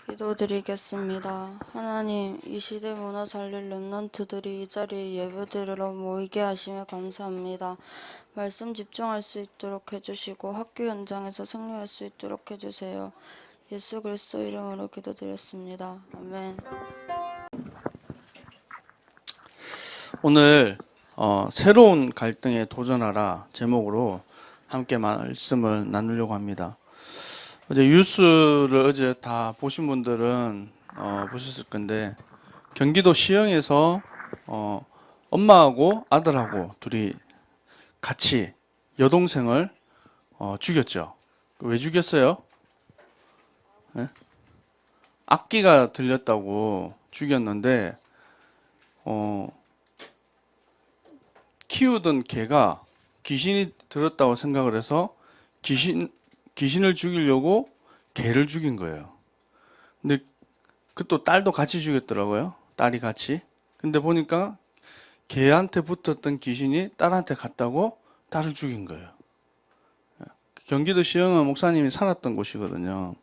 기도드리겠습니다. 하나님, 이 시대 문화 살릴 렘넌트들이 이 자리에 예배드리러 모이게 하심에 감사합니다. 말씀 집중할 수 있도록 해주시고 학교 현장에서 승리할 수 있도록 해주세요. 예수 그리스도 이름으로 기도드렸습니다. 아멘. 오늘 새로운 갈등에 도전하라 제목으로 함께 말씀을 나누려고 합니다. 어제 뉴스를 어제 다 보신 분들은 보셨을 건데 경기도 시흥에서 엄마하고 아들하고 둘이 같이 여동생을 죽였죠. 왜 죽였어요? 네? 악기가 들렸다고 죽였는데 키우던 개가 귀신이 들었다고 생각을 해서 귀신을 죽이려고 개를 죽인 거예요. 근데 그 또 딸도 같이 죽였더라고요. 딸이 같이. 근데 보니까 개한테 붙었던 귀신이 딸한테 갔다고 딸을 죽인 거예요. 경기도 시흥은 목사님이 살았던 곳이거든요.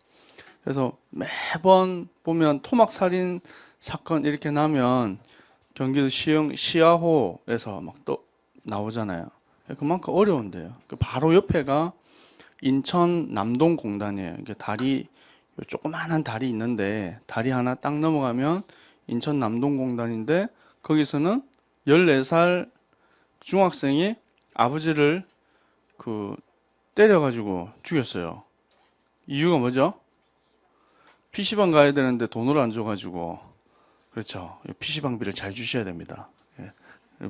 그래서 매번 보면 토막살인 사건 이렇게 나면 경기도 시흥 시야호에서 막 또 나오잖아요. 그만큼 어려운데요. 바로 옆에가 인천 남동공단이에요. 이게 다리, 조그마한 다리 있는데 다리 하나 딱 넘어가면 인천 남동공단인데 거기서는 14살 중학생이 아버지를 때려가지고 죽였어요. 이유가 뭐죠? PC방 가야 되는데 돈을 안 줘가지고. 그렇죠. PC방비를 잘 주셔야 됩니다.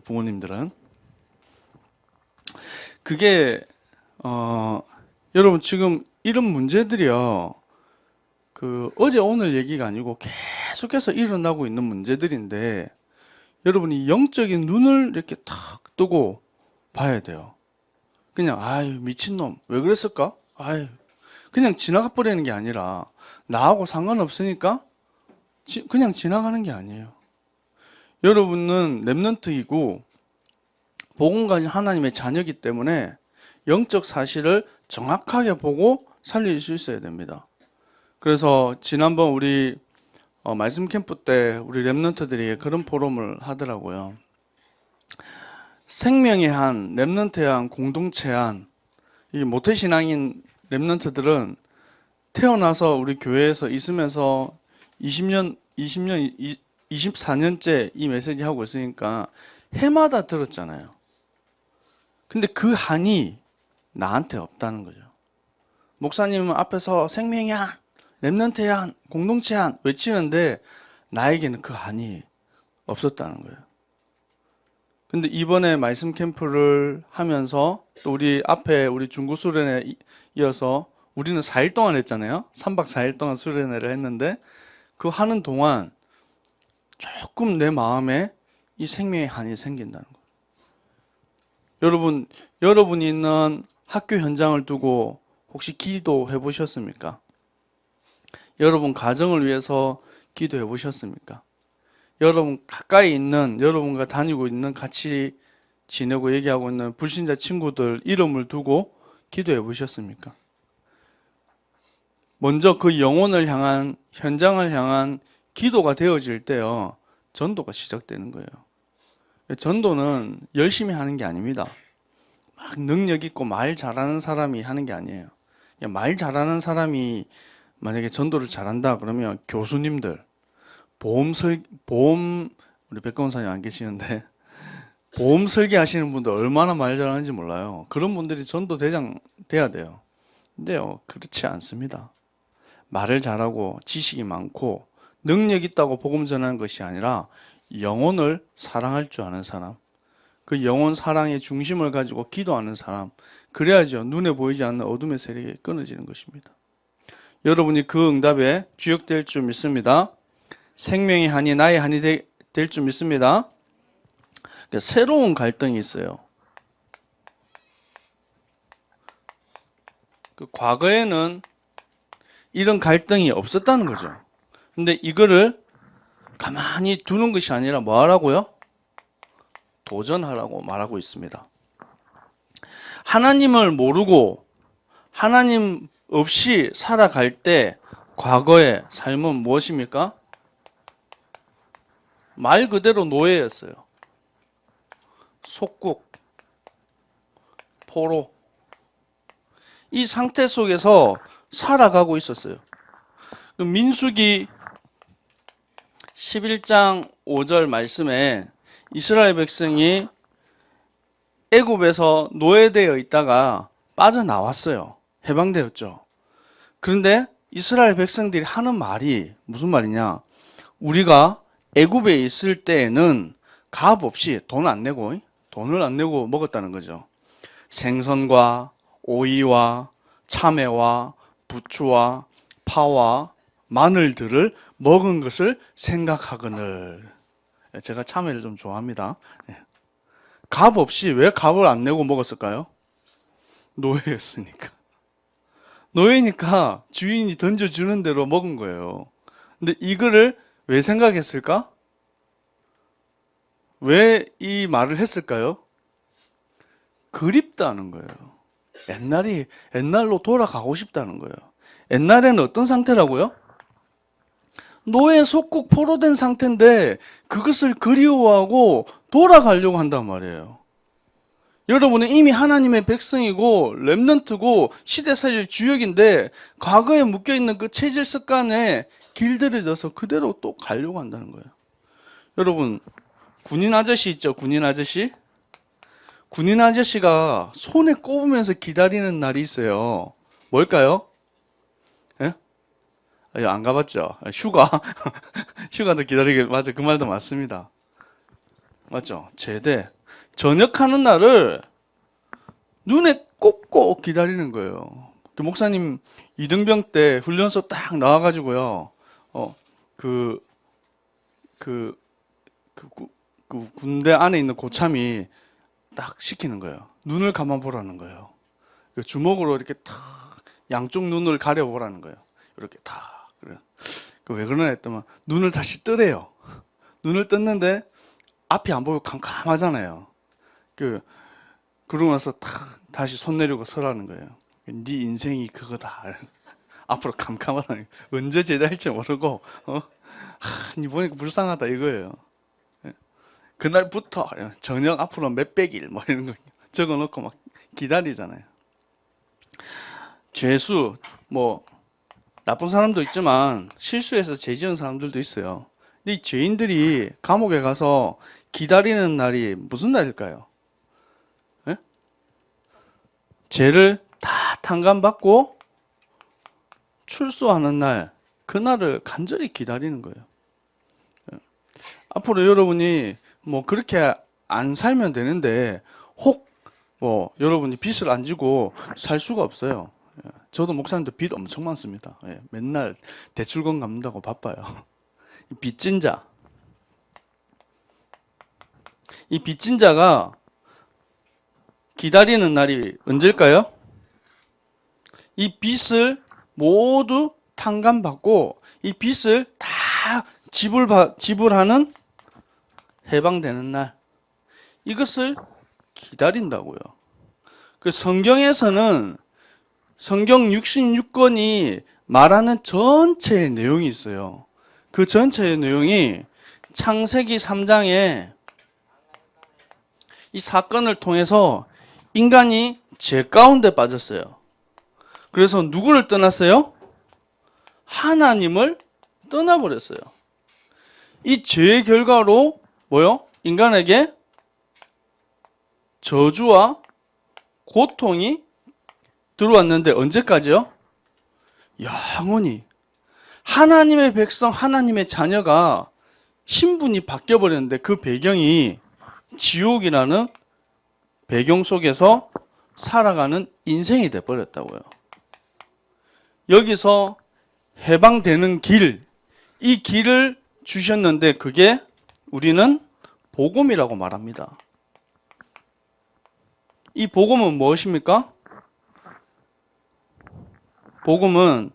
부모님들은. 그게 여러분 지금 이런 문제들이요. 어제 오늘 얘기가 아니고 계속해서 일어나고 있는 문제들인데 여러분이 영적인 눈을 이렇게 탁 뜨고 봐야 돼요. 그냥 아유 미친놈 왜 그랬을까? 아유 그냥 지나가 버리는 게 아니라 나하고 상관없으니까 그냥 지나가는 게 아니에요. 여러분은 렘넌트이고 복음 가진 하나님의 자녀이기 때문에 영적 사실을 정확하게 보고 살릴 수 있어야 됩니다. 그래서 지난번 우리 말씀 캠프 때 우리 렘넌트들이 그런 포럼을 하더라고요. 생명의 한, 렘넌트의 한, 공동체의 한, 이 모태신앙인 렘넌트들은 태어나서 우리 교회에서 있으면서 24년째 이 메시지 하고 있으니까 해마다 들었잖아요. 근데 그 한이 나한테 없다는 거죠. 목사님은 앞에서 생명의 한, 렘넌트의 한, 공동체의 한 외치는데 나에게는 그 한이 없었다는 거예요. 근데 이번에 말씀 캠프를 하면서 또 우리 앞에 우리 중고 수련회 이어서 우리는 4일 동안 했잖아요. 3박 4일 동안 수련회를 했는데 그 하는 동안 조금 내 마음에 이 생명의 한이 생긴다는 거예요. 여러분이 있는 학교 현장을 두고 혹시 기도해 보셨습니까? 여러분 가정을 위해서 기도해 보셨습니까? 여러분 가까이 있는 여러분과 다니고 있는 같이 지내고 얘기하고 있는 불신자 친구들 이름을 두고 기도해 보셨습니까? 먼저 그 영혼을 향한 현장을 향한 기도가 되어질 때요 전도가 시작되는 거예요. 전도는 열심히 하는 게 아닙니다. 막 능력 있고 말 잘하는 사람이 하는 게 아니에요. 말 잘하는 사람이 만약에 전도를 잘한다 그러면 교수님들 보험 우리 백건사님 안 계시는데 보험 설계하시는 분들 얼마나 말 잘하는지 몰라요. 그런 분들이 전도 대장 돼야 돼요. 근데요 그렇지 않습니다. 말을 잘하고 지식이 많고 능력 있다고 복음 전하는 것이 아니라 영혼을 사랑할 줄 아는 사람, 그 영혼 사랑의 중심을 가지고 기도하는 사람, 그래야죠 눈에 보이지 않는 어둠의 세력이 끊어지는 것입니다. 여러분이 그 응답에 주역될 줄 믿습니다. 생명의 한이 나의 한이 될 줄 믿습니다. 새로운 갈등이 있어요. 과거에는 이런 갈등이 없었다는 거죠. 근데 이거를 가만히 두는 것이 아니라 뭐 하라고요? 도전하라고 말하고 있습니다. 하나님을 모르고 하나님 없이 살아갈 때 과거의 삶은 무엇입니까? 말 그대로 노예였어요. 속국, 포로. 이 상태 속에서 살아가고 있었어요. 민수기 11장 5절 말씀에 이스라엘 백성이 애굽에서 노예되어 있다가 빠져나왔어요. 해방되었죠. 그런데 이스라엘 백성들이 하는 말이 무슨 말이냐? 우리가 애굽에 있을 때에는 값 없이 돈을 안 내고 먹었다는 거죠. 생선과 오이와 참외와 부추와 파와 마늘들을 먹은 것을 생각하거늘. 제가 참외를 좀 좋아합니다. 값 없이 왜 값을 안 내고 먹었을까요? 노예였으니까. 노예니까 주인이 던져주는 대로 먹은 거예요. 근데 이거를 왜 생각했을까? 왜 이 말을 했을까요? 그립다는 거예요. 옛날로 돌아가고 싶다는 거예요. 옛날에는 어떤 상태라고요? 노예 속국 포로된 상태인데 그것을 그리워하고 돌아가려고 한단 말이에요. 여러분은 이미 하나님의 백성이고 렘넌트고 시대 살릴 주역인데 과거에 묶여있는 그 체질 습관에 길들여져서 그대로 또 가려고 한다는 거예요. 여러분, 군인 아저씨 있죠? 군인 아저씨? 군인 아저씨가 손에 꼽으면서 기다리는 날이 있어요. 뭘까요? 예? 안 가봤죠? 휴가. 휴가도 기다리게, 맞아. 그 말도 맞습니다. 맞죠? 제대. 전역하는 날을 눈에 꼽고 기다리는 거예요. 그 목사님 이등병 때 훈련소 딱 나와가지고요. 군대 안에 있는 고참이 딱 시키는 거예요. 눈을 감아 보라는 거예요. 주먹으로 이렇게 탁 양쪽 눈을 가려 보라는 거예요. 이렇게 탁. 그래. 왜 그러나 했더만 눈을 다시 뜨래요. 눈을 떴는데 앞이 안 보이고 캄캄하잖아요. 그러고 나서 탁 다시 손 내리고 서라는 거예요. 네 인생이 그거다. 앞으로 캄캄하다니 언제 제대할지 모르고 니 보니까 불쌍하다 이거예요. 그날부터 저녁 앞으로 몇백 일 뭐 이런 거 적어놓고 막 기다리잖아요. 죄수 뭐 나쁜 사람도 있지만 실수해서 죄 지은 사람들도 있어요. 근데 이 죄인들이 감옥에 가서 기다리는 날이 무슨 날일까요? 예? 죄를 다 탕감받고 출소하는 날, 그날을 간절히 기다리는 거예요. 앞으로 여러분이 뭐 그렇게 안 살면 되는데 혹 뭐 여러분이 빚을 안 지고 살 수가 없어요. 저도 목사님도 빚 엄청 많습니다. 맨날 대출금 갚는다고 바빠요. 이 빚진 자, 이 빚진 자가 기다리는 날이 언제일까요? 이 빚을 모두 탕감받고 이 빚을 다 지불하는 해방되는 날, 이것을 기다린다고요. 그 성경에서는 성경 66권이 말하는 전체의 내용이 있어요. 그 전체의 내용이 창세기 3장에 이 사건을 통해서 인간이 죄 가운데 빠졌어요. 그래서 누구를 떠났어요? 하나님을 떠나버렸어요. 이 죄의 결과로 뭐요? 인간에게 저주와 고통이 들어왔는데 언제까지요? 영원히. 하나님의 백성, 하나님의 자녀가 신분이 바뀌어버렸는데 그 배경이 지옥이라는 배경 속에서 살아가는 인생이 돼버렸다고요. 여기서 해방되는 길, 이 길을 주셨는데 그게 우리는 복음이라고 말합니다. 이 복음은 무엇입니까? 복음은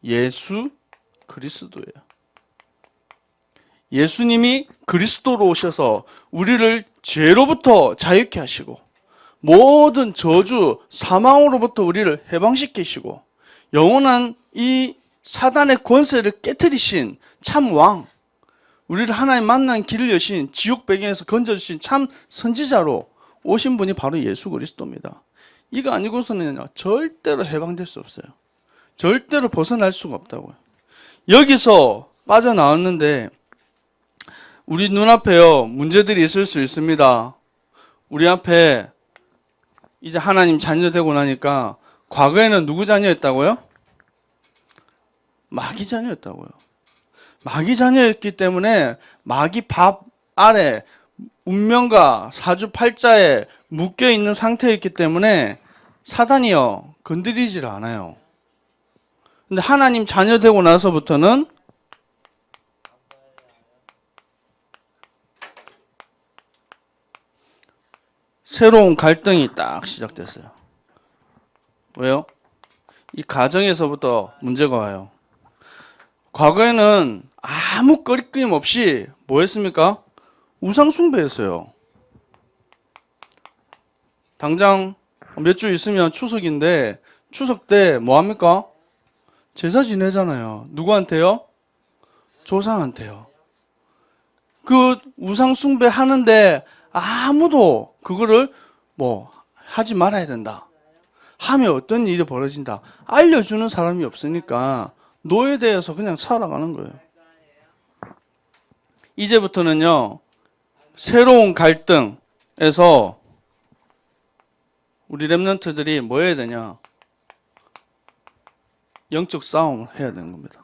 예수 그리스도예요. 예수님이 그리스도로 오셔서 우리를 죄로부터 자유케 하시고 모든 저주, 사망으로부터 우리를 해방시키시고 영원한 이 사단의 권세를 깨뜨리신 참 왕, 우리를 하나님 만난 길을 여신 지옥 배경에서 건져주신 참 선지자로 오신 분이 바로 예수 그리스도입니다. 이거 아니고서는 절대로 해방될 수 없어요. 절대로 벗어날 수가 없다고요. 여기서 빠져나왔는데 우리 눈앞에요, 문제들이 있을 수 있습니다. 우리 앞에 이제 하나님 자녀 되고 나니까 과거에는 누구 자녀였다고요? 마귀 자녀였다고요. 마귀 자녀였기 때문에 마귀 밥 아래 운명과 사주팔자에 묶여있는 상태였기 때문에 사단이요 건드리질 않아요. 근데 하나님 자녀 되고 나서부터는 새로운 갈등이 딱 시작됐어요. 왜요? 이 가정에서부터 문제가 와요. 과거에는 아무 거리낌 없이 뭐 했습니까? 우상 숭배했어요. 당장 몇 주 있으면 추석인데 추석 때 뭐 합니까? 제사 지내잖아요. 누구한테요? 조상한테요. 그 우상 숭배 하는데 아무도 그거를 뭐 하지 말아야 된다, 하면 어떤 일이 벌어진다 알려주는 사람이 없으니까 노예되어서 그냥 살아가는 거예요. 이제부터는요, 새로운 갈등에서 우리 렘넌트들이 뭐 해야 되냐? 영적 싸움을 해야 되는 겁니다.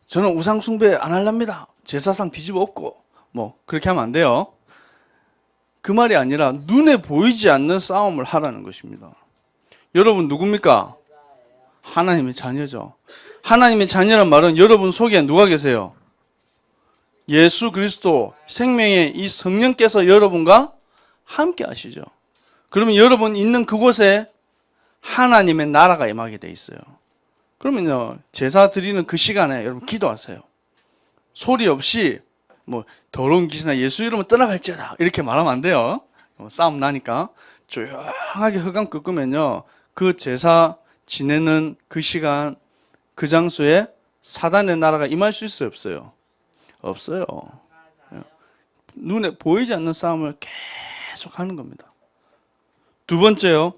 저는 우상 숭배 안 할랍니다. 제사상 뒤집어 엎고 뭐 그렇게 하면 안 돼요. 그 말이 아니라 눈에 보이지 않는 싸움을 하라는 것입니다. 여러분 누굽니까? 하나님의 자녀죠. 하나님의 자녀란 말은 여러분 속에 누가 계세요? 예수 그리스도 생명의 이 성령께서 여러분과 함께 하시죠. 그러면 여러분 있는 그곳에 하나님의 나라가 임하게 돼 있어요. 그러면요, 제사 드리는 그 시간에 여러분 기도하세요. 소리 없이 뭐 더러운 귀신아 예수 이름은 떠나갈지어다 이렇게 말하면 안 돼요. 싸움 나니까 조용하게 흑암 끄끄면요, 그 제사 지내는 그 시간 그 장소에 사단의 나라가 임할 수 있어요, 없어요? 없어요. 눈에 보이지 않는 싸움을 계속 하는 겁니다. 두 번째요,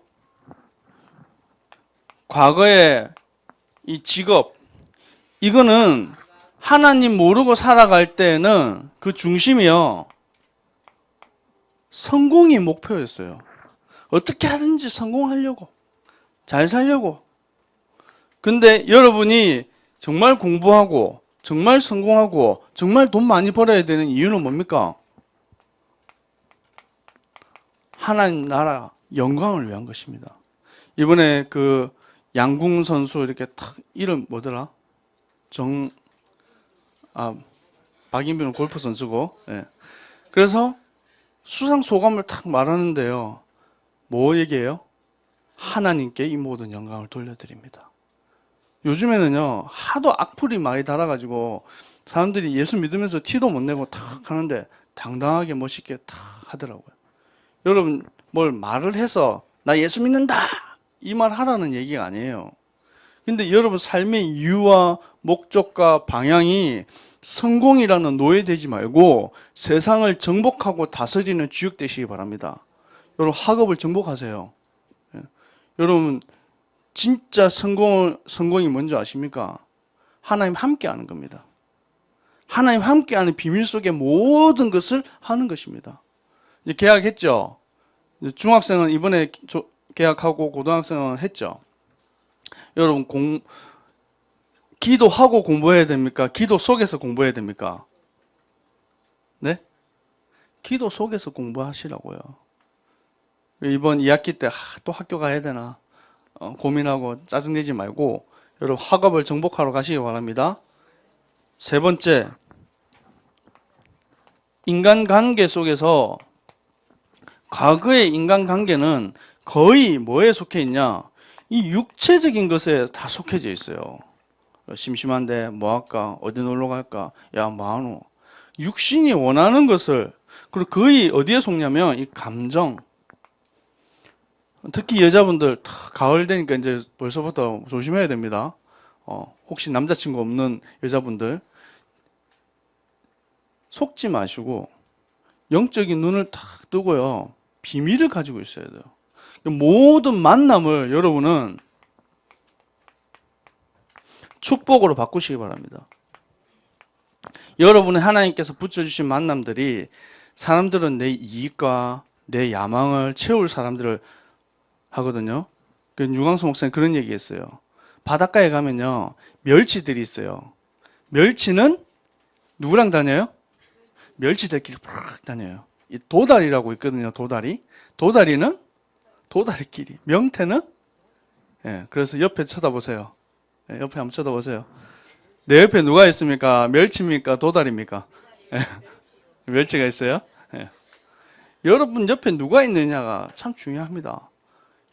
과거에 이 직업, 이거는 하나님 모르고 살아갈 때는 그 중심이요, 성공이 목표였어요. 어떻게 하든지 성공하려고, 잘 살려고. 근데 여러분이 정말 공부하고 정말 성공하고 정말 돈 많이 벌어야 되는 이유는 뭡니까? 하나님 나라 영광을 위한 것입니다. 이번에 그 양궁 선수 이렇게 탁, 이름 뭐더라? 박인빈은 골프 선수고, 예. 그래서 수상 소감을 탁 말하는데요, 뭐 얘기해요? 하나님께 이 모든 영광을 돌려드립니다. 요즘에는요, 하도 악플이 많이 달아가지고 사람들이 예수 믿으면서 티도 못 내고 탁 하는데 당당하게 멋있게 탁 하더라고요. 여러분 뭘 말을 해서 나 예수 믿는다 이 말 하라는 얘기가 아니에요. 근데 여러분 삶의 이유와 목적과 방향이 성공이라는 노예되지 말고 세상을 정복하고 다스리는 주역 되시기 바랍니다. 여러분 학업을 정복하세요. 여러분 진짜 성공이 뭔지 아십니까? 하나님 함께 하는 겁니다. 하나님 함께 하는 비밀 속에 모든 것을 하는 것입니다. 이제 계약했죠? 중학생은 이번에 계약하고 고등학생은 했죠? 여러분 기도하고 공부해야 됩니까? 기도 속에서 공부해야 됩니까? 네? 기도 속에서 공부하시라고요. 이번 2학기 때 또 학교 가야 되나 고민하고 짜증내지 말고 여러분 학업을 정복하러 가시기 바랍니다. 세 번째, 인간관계 속에서 과거의 인간관계는 거의 뭐에 속해 있냐? 이 육체적인 것에 다 속해져 있어요. 심심한데 뭐 할까? 어디 놀러 갈까? 야 뭐하노? 육신이 원하는 것을, 그리고 거의 어디에 속냐면 이 감정. 특히 여자분들 가을 되니까 이제 벌써부터 조심해야 됩니다. 혹시 남자친구 없는 여자분들 속지 마시고 영적인 눈을 탁 뜨고요. 비밀을 가지고 있어야 돼요. 모든 만남을 여러분은 축복으로 바꾸시기 바랍니다. 여러분의 하나님께서 붙여주신 만남들이 사람들은 내 이익과 내 야망을 채울 사람들을 하거든요. 유광수 목사님 그런 얘기 했어요. 바닷가에 가면요. 멸치들이 있어요. 멸치는 누구랑 다녀요? 멸치들끼리 막 다녀요. 이 도다리라고 있거든요. 도다리. 도다리는 도다리끼리. 명태는 예, 그래서 옆에 쳐다보세요. 예, 옆에 한번 쳐다보세요. 내 옆에 누가 있습니까? 멸치입니까? 도다리입니까? 예, 멸치가 있어요. 예. 여러분 옆에 누가 있느냐가 참 중요합니다.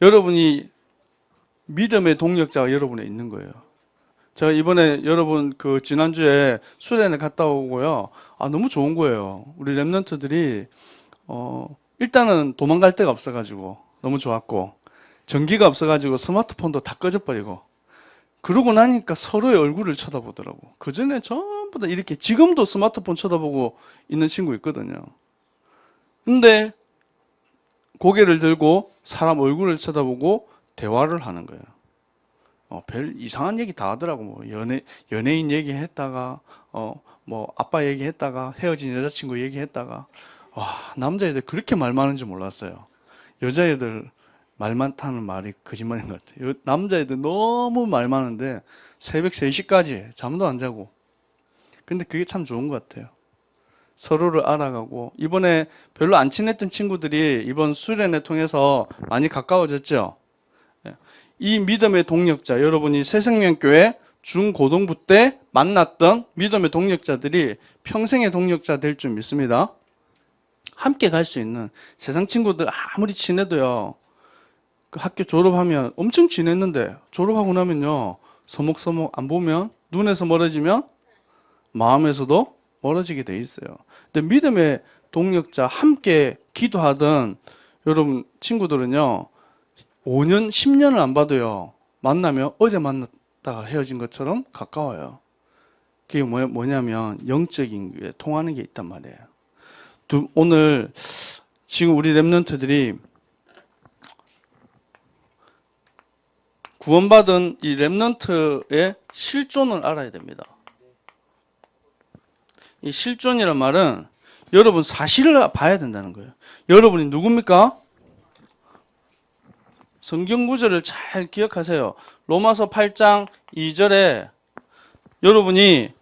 여러분이 믿음의 동력자가 여러분에 있는 거예요. 제가 이번에 여러분 그 지난주에 수련회 갔다 오고요. 너무 좋은 거예요. 우리 랩런트들이 일단은 도망갈 데가 없어가지고 너무 좋았고, 전기가 없어가지고 스마트폰도 다 꺼져버리고, 그러고 나니까 서로의 얼굴을 쳐다보더라고. 그 전에 전부 다 이렇게, 지금도 스마트폰 쳐다보고 있는 친구 있거든요. 근데 고개를 들고 사람 얼굴을 쳐다보고 대화를 하는 거예요. 별 이상한 얘기 다 하더라고. 뭐 연예인 얘기했다가, 뭐 아빠 얘기했다가, 헤어진 여자친구 얘기했다가. 와, 남자애들 그렇게 말 많은 줄 몰랐어요. 여자애들 말 많다는 말이 거짓말인 것 같아요. 남자애들 너무 말 많은데 새벽 3시까지 잠도 안 자고. 근데 그게 참 좋은 것 같아요. 서로를 알아가고, 이번에 별로 안 친했던 친구들이 이번 수련회 통해서 많이 가까워졌죠. 이 믿음의 동력자, 여러분이 새생명교회 중고등부 때 만났던 믿음의 동력자들이 평생의 동력자 될 줄 믿습니다. 함께 갈 수 있는, 세상 친구들 아무리 친해도요, 그 학교 졸업하면 엄청 친했는데 졸업하고 나면요, 서먹서먹 안 보면, 눈에서 멀어지면 마음에서도 멀어지게 돼 있어요. 근데 믿음의 동력자, 함께 기도하던 여러분 친구들은요, 5년, 10년을 안 봐도요, 만나면 어제 만났다가 헤어진 것처럼 가까워요. 그게 뭐냐면 영적인 게 통하는 게 있단 말이에요. 오늘 지금 우리 랩런트들이 구원받은 이 랩런트의 실존을 알아야 됩니다. 이 실존이란 말은 여러분 사실을 봐야 된다는 거예요. 여러분이 누굽니까? 성경 구절을 잘 기억하세요. 로마서 8장 2절에 여러분이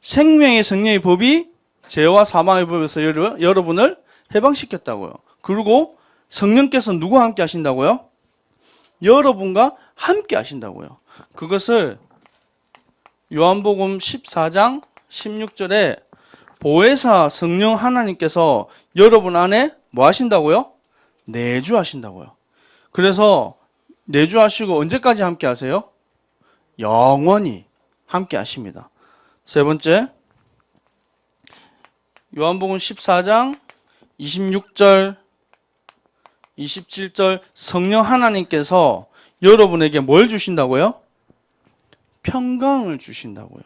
생명의 성령의 법이 죄와 사망의 법에서 여러분을 해방시켰다고요. 그리고 성령께서 누구와 함께 하신다고요? 여러분과 함께 하신다고요. 그것을 요한복음 14장 16절에 보혜사 성령 하나님께서 여러분 안에 뭐 하신다고요? 내주하신다고요. 그래서 내주하시고 언제까지 함께 하세요? 영원히 함께 하십니다. 세 번째, 요한복음 14장 26절 27절 성령 하나님께서 여러분에게 뭘 주신다고요? 평강을 주신다고요.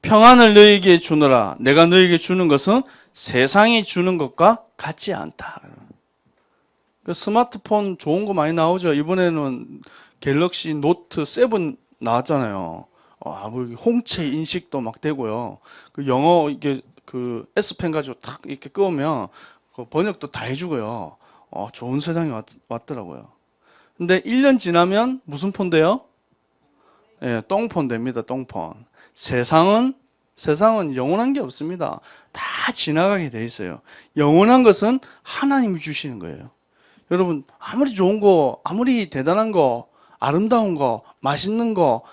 평안을 너희에게 주노라. 내가 너희에게 주는 것은 세상이 주는 것과 같지 않다. 그 스마트폰 좋은 거 많이 나오죠. 이번에는 갤럭시 노트 7 나왔잖아요. 뭐 홍채 인식도 막 되고요. 그 영어 이게 그 S펜 가지고 탁 이렇게 끄면 그 번역도 다 해주고요. 좋은 세상이 왔더라고요. 근데 1년 지나면 무슨 폰 돼요? 예, 똥폰 됩니다. 똥폰. 세상은 영원한 게 없습니다. 다 지나가게 돼 있어요. 영원한 것은 하나님이 주시는 거예요. 여러분, 아무리 좋은 거, 아무리 대단한 거, 아름다운 거, 맛있는 거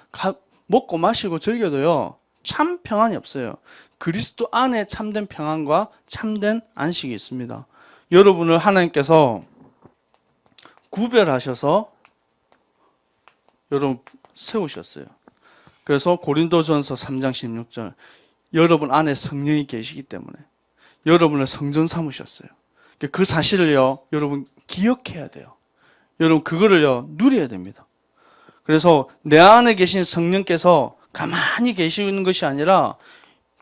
먹고 마시고 즐겨도요, 참 평안이 없어요. 그리스도 안에 참된 평안과 참된 안식이 있습니다. 여러분을 하나님께서 구별하셔서 여러분 세우셨어요. 그래서 고린도전서 3장 16절, 여러분 안에 성령이 계시기 때문에 여러분을 성전 삼으셨어요. 그 사실을요, 여러분 기억해야 돼요. 여러분 그거를요 누려야 됩니다. 그래서 내 안에 계신 성령께서 가만히 계시는 것이 아니라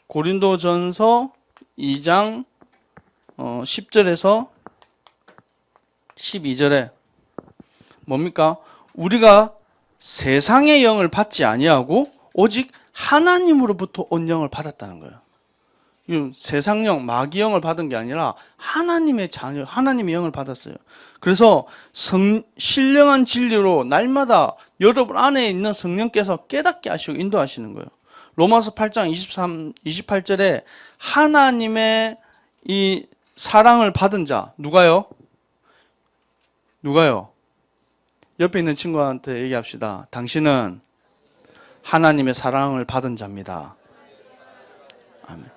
고린도전서 2장 10절에서 12절에 뭡니까? 우리가 세상의 영을 받지 아니하고 오직 하나님으로부터 온 영을 받았다는 거예요. 세상 영, 마귀 영을 받은 게 아니라 하나님의 자녀, 하나님의 영을 받았어요. 그래서 신령한 진리로 날마다 여러분 안에 있는 성령께서 깨닫게 하시고 인도하시는 거예요. 로마서 8장 28절에 하나님의 이 사랑을 받은 자, 누가요? 누가요? 옆에 있는 친구한테 얘기합시다. 당신은 하나님의 사랑을 받은 자입니다. 아멘.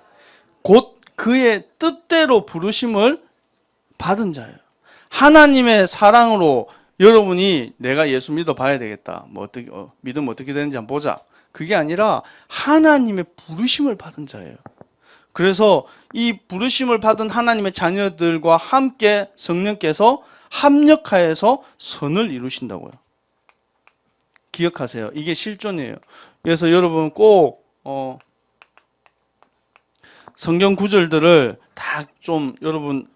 곧 그의 뜻대로 부르심을 받은 자예요. 하나님의 사랑으로 여러분이 내가 예수 믿어 봐야 되겠다. 뭐 어떻게 믿으면 어떻게 되는지 한번 보자. 그게 아니라 하나님의 부르심을 받은 자예요. 그래서 이 부르심을 받은 하나님의 자녀들과 함께 성령께서 합력하여서 선을 이루신다고요. 기억하세요. 이게 실존이에요. 그래서 여러분 꼭 성경 구절들을 다 좀 여러분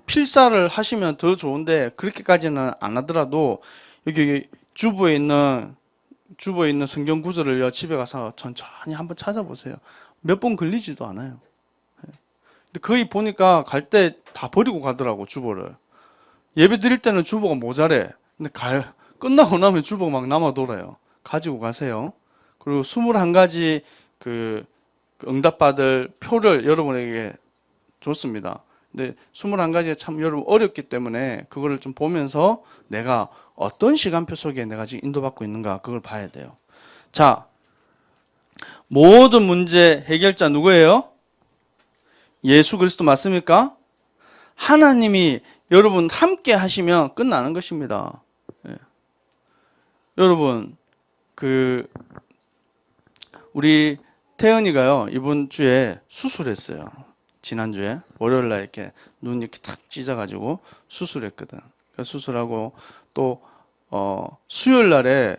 필사를 하시면 더 좋은데 그렇게까지는 안 하더라도 여기 주부에 있는 성경 구절을요 집에 가서 천천히 한번 찾아보세요. 몇 번 걸리지도 않아요. 근데 거의 보니까 갈 때 다 버리고 가더라고 주보를. 예배 드릴 때는 주보가 모자래. 근데 끝나고 나면 주보가 막 남아 돌아요. 가지고 가세요. 그리고 21가지 그 응답받을 표를 여러분에게 줬습니다. 근데 21가지가 참 여러분 어렵기 때문에 그거를 좀 보면서 내가 어떤 시간표 속에 내가 지금 인도받고 있는가 그걸 봐야 돼요. 자, 모든 문제 해결자 누구예요? 예수 그리스도 맞습니까? 하나님이 여러분 함께 하시면 끝나는 것입니다. 예. 여러분 우리 태연이가요 이번 주에 수술했어요. 지난주에 월요일날 이렇게 눈 이렇게 탁 찢어가지고 수술했거든. 수술하고 또 수요일날에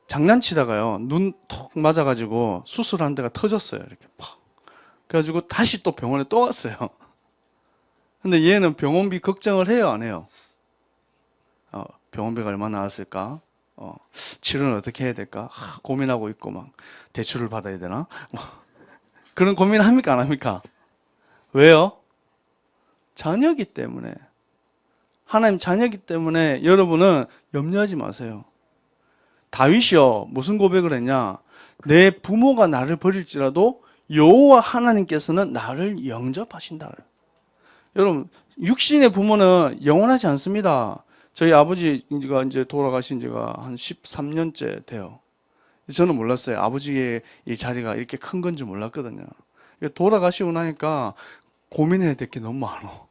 장난치다가요 눈 톡 맞아가지고 수술한 데가 터졌어요. 이렇게 팍. 그래가지고 다시 또 병원에 또 갔어요. 근데 얘는 병원비 걱정을 해요, 안 해요? 병원비가 얼마 나왔을까? 치료는 어떻게 해야 될까? 고민하고 있고 막 대출을 받아야 되나? 그런 고민 합니까, 안 합니까? 왜요? 자녀기 때문에. 하나님 자녀기 때문에 여러분은 염려하지 마세요. 다윗이요 무슨 고백을 했냐? 내 부모가 나를 버릴지라도 여호와 하나님께서는 나를 영접하신다. 여러분 육신의 부모는 영원하지 않습니다. 저희 아버지가 이제 돌아가신 지가 한 13년째 돼요. 저는 몰랐어요. 아버지의 이 자리가 이렇게 큰 건지 몰랐거든요. 돌아가시고 나니까 고민해야 될 게 너무 많아.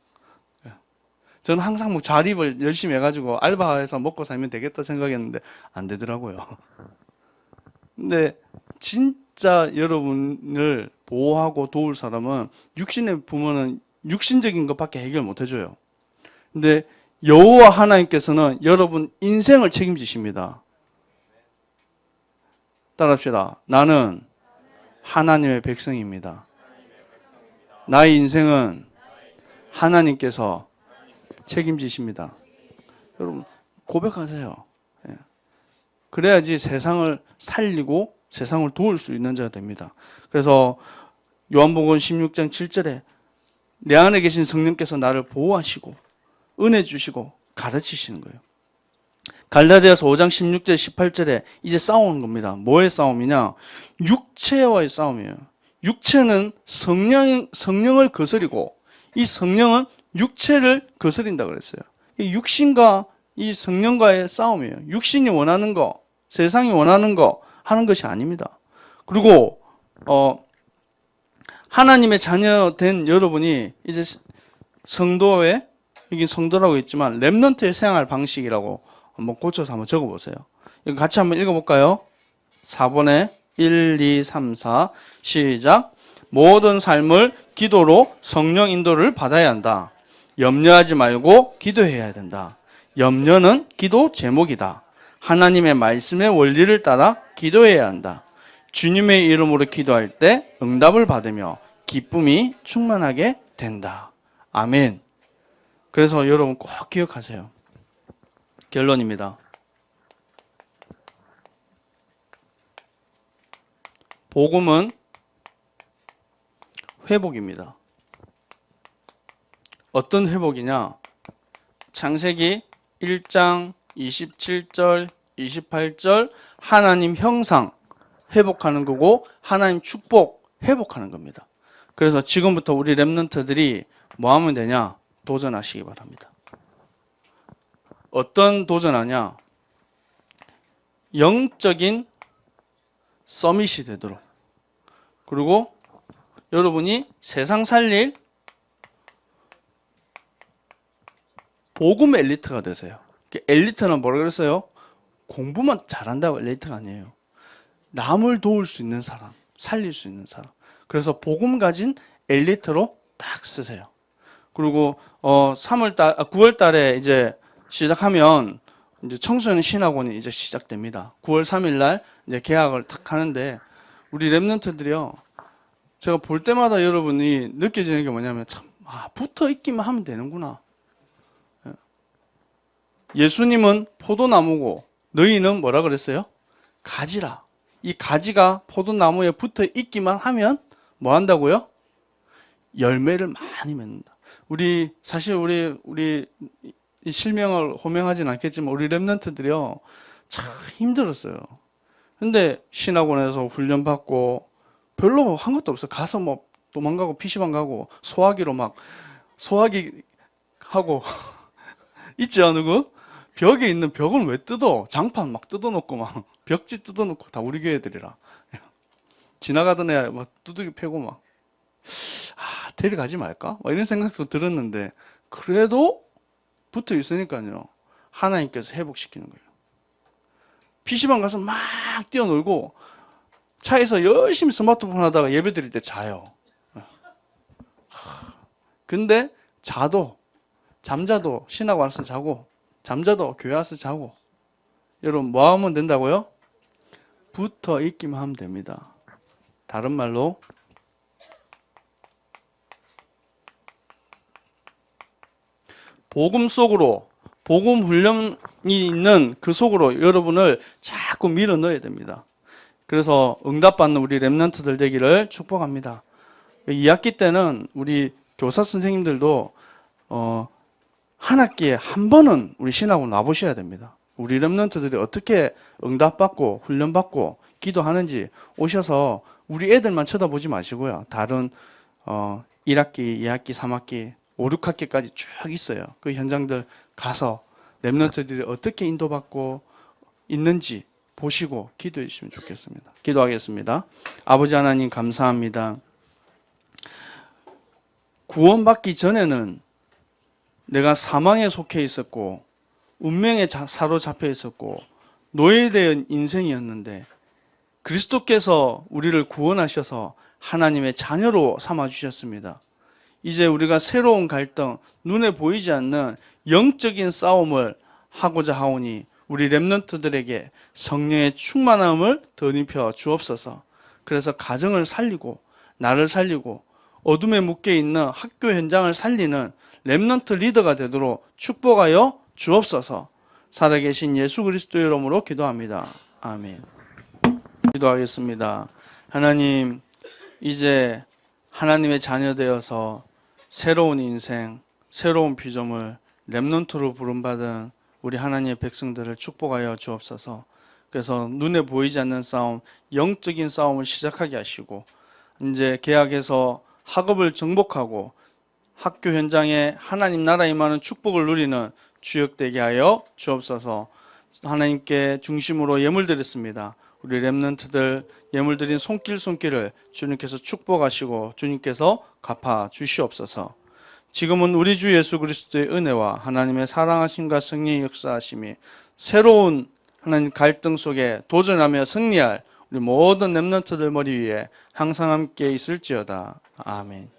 저는 항상 뭐 자립을 열심히 해가지고 알바해서 먹고 살면 되겠다 생각했는데 안 되더라고요. 근데 진짜 여러분을 보호하고 도울 사람은 육신의 부모는 육신적인 것밖에 해결 못 해줘요. 근데 여호와 하나님께서는 여러분 인생을 책임지십니다. 따라합시다. 나는 하나님의 백성입니다. 나의 인생은 하나님께서 책임지십니다. 여러분 고백하세요. 그래야지 세상을 살리고 세상을 도울 수 있는 자가 됩니다. 그래서 요한복음 16장 7절에 내 안에 계신 성령께서 나를 보호하시고 은혜 주시고 가르치시는 거예요. 갈라디아서 5장 16절 18절에 이제 싸우는 겁니다. 뭐의 싸움이냐? 육체와의 싸움이에요. 육체는 성령을 거스리고 이 성령은 육체를 거스린다 그랬어요. 육신과 이 성령과의 싸움이에요. 육신이 원하는 거, 세상이 원하는 거 하는 것이 아닙니다. 그리고 하나님의 자녀 된 여러분이 이제 성도의 여기 성도라고 있지만 렘넌트의 생활 방식이라고 한번 고쳐서 한번 적어보세요. 이거 같이 한번 읽어볼까요? 4번에 1, 2, 3, 4 시작. 모든 삶을 기도로 성령 인도를 받아야 한다. 염려하지 말고 기도해야 된다. 염려는 기도 제목이다. 하나님의 말씀의 원리를 따라 기도해야 한다. 주님의 이름으로 기도할 때 응답을 받으며 기쁨이 충만하게 된다. 아멘. 그래서 여러분 꼭 기억하세요. 결론입니다. 복음은 회복입니다. 어떤 회복이냐? 창세기 1장 27절, 28절 하나님 형상 회복하는 거고 하나님 축복 회복하는 겁니다. 그래서 지금부터 우리 렘넌트들이 뭐 하면 되냐? 도전하시기 바랍니다. 어떤 도전하냐? 영적인 서밋이 되도록, 그리고 여러분이 세상 살릴 복음 엘리트가 되세요. 엘리트는 뭐라 그랬어요? 공부만 잘한다고 엘리트가 아니에요. 남을 도울 수 있는 사람, 살릴 수 있는 사람. 그래서 복음 가진 엘리트로 딱 쓰세요. 그리고 9월 달에 이제 시작하면 이제 청소년 신학원이 이제 시작됩니다. 9월 3일 날 이제 개학을 탁 하는데 우리 렘넌트들이요. 제가 볼 때마다 여러분이 느껴지는 게 뭐냐면 참 붙어 있기만 하면 되는구나. 예수님은 포도나무고 너희는 뭐라 그랬어요? 가지라. 이 가지가 포도나무에 붙어 있기만 하면 뭐 한다고요? 열매를 많이 맺는다. 사실 우리 이 실명을 호명하진 않겠지만 우리 렘넌트들이요 참 힘들었어요. 근데 신학원에서 훈련 받고 별로 한 것도 없어. 가서 뭐 도망가고 PC방 가고 소화기 하고 있지 않으고 벽에 있는 벽을 왜 뜯어? 장판 막 뜯어놓고 막 벽지 뜯어놓고 다 우리 교회 애들이라 지나가던 애 막 두들기 패고 막 데려가지 말까? 막 이런 생각도 들었는데 그래도 붙어 있으니까요 하나님께서 회복시키는 거예요. PC방 가서 막 뛰어놀고 차에서 열심히 스마트폰 하다가 예배 드릴 때 자요. 근데 잠자도 신학 와서 자고 잠자도 교회 와서 자고. 여러분 뭐 하면 된다고요? 붙어 있기만 하면 됩니다. 다른 말로 복음 속으로, 복음 훈련이 있는 그 속으로 여러분을 자꾸 밀어 넣어야 됩니다. 그래서 응답받는 우리 렘넌트들 되기를 축복합니다. 2학기 때는 우리 교사 선생님들도 한 학기에 한 번은 우리 신학원 와보셔야 됩니다. 우리 렘넌트들이 어떻게 응답받고 훈련받고 기도하는지 오셔서 우리 애들만 쳐다보지 마시고요. 다른 1학기, 2학기, 3학기, 5, 6학기까지 쭉 있어요. 그 현장들 가서 렘넌트들이 어떻게 인도받고 있는지 보시고 기도해 주시면 좋겠습니다. 기도하겠습니다. 아버지 하나님 감사합니다. 구원받기 전에는 내가 사망에 속해 있었고 운명에 사로잡혀 있었고 노예된 인생이었는데 그리스도께서 우리를 구원하셔서 하나님의 자녀로 삼아주셨습니다. 이제 우리가 새로운 갈등, 눈에 보이지 않는 영적인 싸움을 하고자 하오니 우리 렘넌트들에게 성령의 충만함을 덧입혀 주옵소서. 그래서 가정을 살리고 나를 살리고 어둠에 묶여 있는 학교 현장을 살리는 렘넌트 리더가 되도록 축복하여 주옵소서. 살아계신 예수 그리스도의 이름으로 기도합니다. 아멘. 기도하겠습니다. 하나님, 이제 하나님의 자녀 되어서 새로운 인생, 새로운 비전을 렘넌트로 부름받은 우리 하나님의 백성들을 축복하여 주옵소서. 그래서 눈에 보이지 않는 싸움, 영적인 싸움을 시작하게 하시고 이제 개학해서 학업을 정복하고 학교 현장에 하나님 나라 임하는 축복을 누리는 주역되게 하여 주옵소서. 하나님께 중심으로 예물 드렸습니다. 우리 렘넌트들 예물 드린 손길을 주님께서 축복하시고 주님께서 갚아 주시옵소서. 지금은 우리 주 예수 그리스도의 은혜와 하나님의 사랑하심과 승리의 역사하심이 새로운 하나님 갈등 속에 도전하며 승리할 우리 모든 렘넌트들 머리 위에 항상 함께 있을지어다. 아멘.